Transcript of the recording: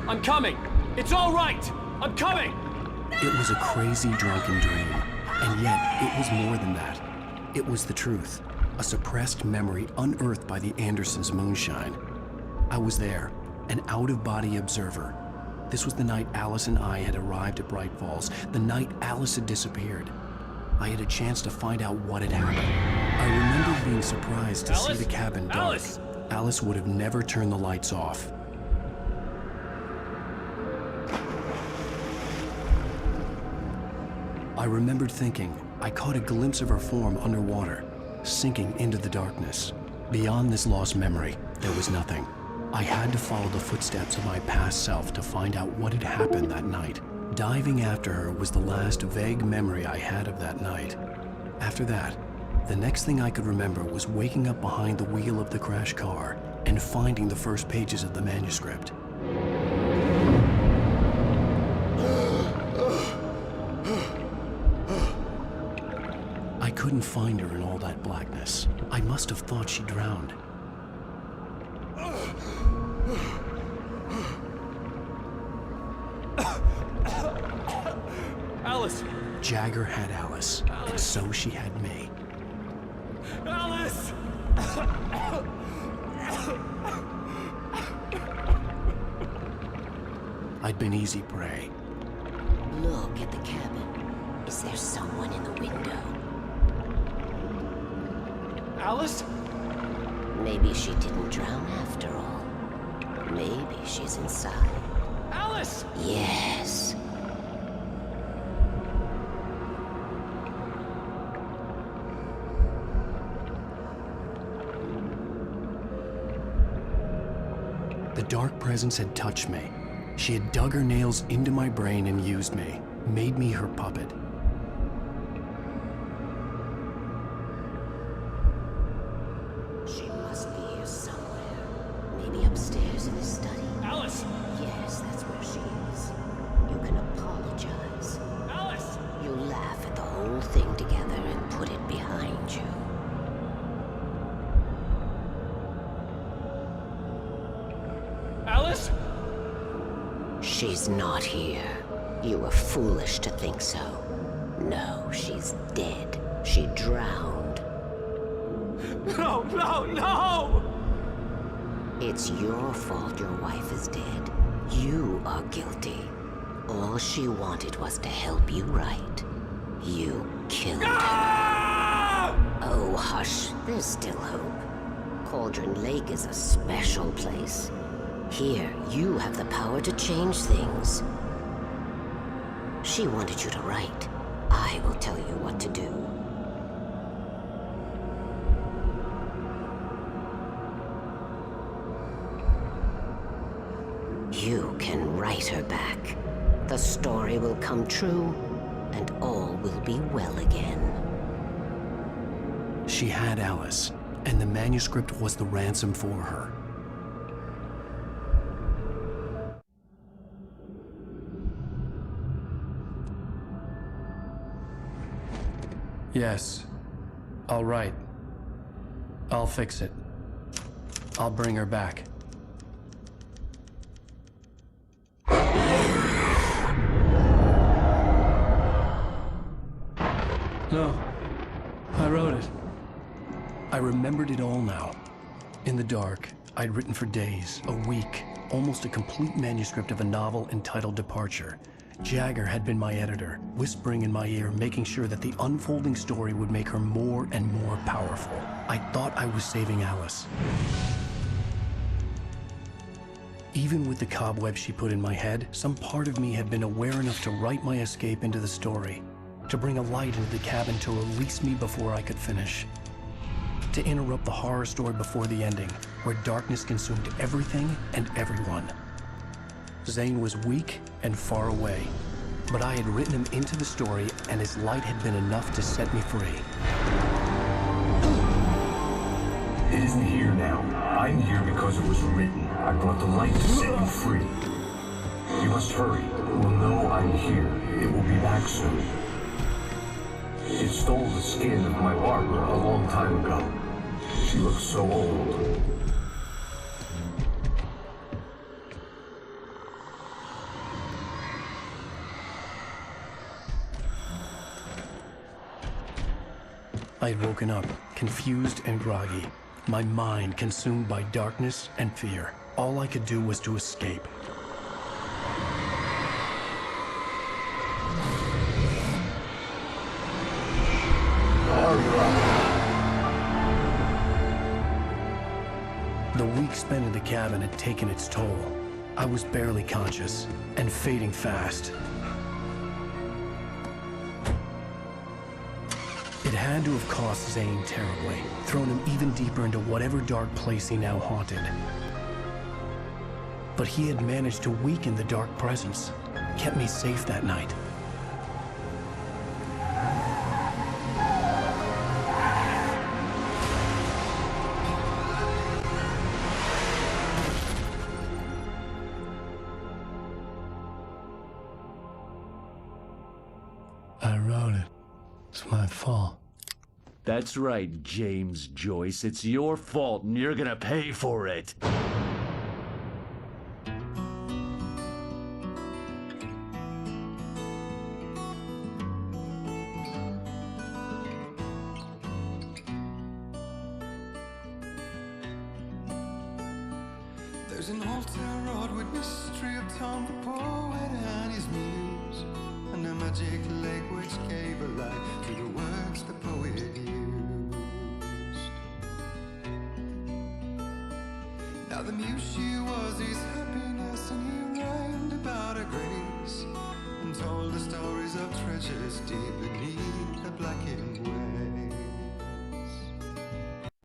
I'm coming! It's all right! I'm coming! It was a crazy, drunken dream, and yet it was more than that. It was the truth, a suppressed memory unearthed by the Andersons' moonshine. I was there, an out-of-body observer. This was the night Alice and I had arrived at Bright Falls, the night Alice had disappeared. I had a chance to find out what had happened. I remember being surprised to see the cabin dark. Alice would have never turned the lights off. I remembered thinking I caught a glimpse of her form underwater, sinking into the darkness. Beyond this lost memory, there was nothing. I had to follow the footsteps of my past self to find out what had happened that night. Diving after her was the last vague memory I had of that night. After that, the next thing I could remember was waking up behind the wheel of the crashed car and finding the first pages of the manuscript. I couldn't find her in all that blackness. I must have thought she drowned. Alice! Jagger had Alice, and so she had me. Alice! I'd been easy prey. Look at the cabin. Is there someone in the window? Alice? Maybe she didn't drown after all. Maybe she's inside. Alice! Yes. The dark presence had touched me. She had dug her nails into my brain and used me, made me her puppet. She must be here somewhere. Maybe upstairs in the study. Alice! Yes, that's where she is. You can apologize. Alice! You laugh at the whole thing together and put it behind you. Alice? She's not here. You were foolish to think so. No, she's dead. She drowned. No, no, no! It's your fault your wife is dead. You are guilty. All she wanted was to help you right. You killed her. Oh, hush. There's still hope. Cauldron Lake is a special place. Here, you have the power to change things. She wanted you to write. I will tell you what to do. You can write her back. The story will come true, and all will be well again. She had Alice, and the manuscript was the ransom for her. Yes. All right. I'll fix it. I'll bring her back. No. I wrote it. I remembered it all now. In the dark, I'd written for days, a week, almost a complete manuscript of a novel entitled Departure. Jagger had been my editor, whispering in my ear, making sure that the unfolding story would make her more and more powerful. I thought I was saving Alice. Even with the cobwebs she put in my head, some part of me had been aware enough to write my escape into the story, to bring a light into the cabin to release me before I could finish, to interrupt the horror story before the ending, where darkness consumed everything and everyone. Zane was weak and far away, but I had written him into the story, and his light had been enough to set me free. It isn't here now. I'm here because it was written. I brought the light to set you free. You must hurry. It will know I'm here. It will be back soon. It stole the skin of my Barbara a long time ago. She looks so old. I had woken up, confused and groggy, my mind consumed by darkness and fear. All I could do was to escape. The week spent in the cabin had taken its toll. I was barely conscious and fading fast. It had to have cost Zane terribly, thrown him even deeper into whatever dark place he now haunted. But he had managed to weaken the dark presence, kept me safe that night. I wrote it. It's my fault. That's right, James Joyce. It's your fault, and you're gonna pay for it. There's an altar wrought with mystery of Tom the poet and his muse, and a magic lake which gave a life to the words the poet used. Now the muse she was his happiness, and he rhymed about her grace, and told the stories of treasures deep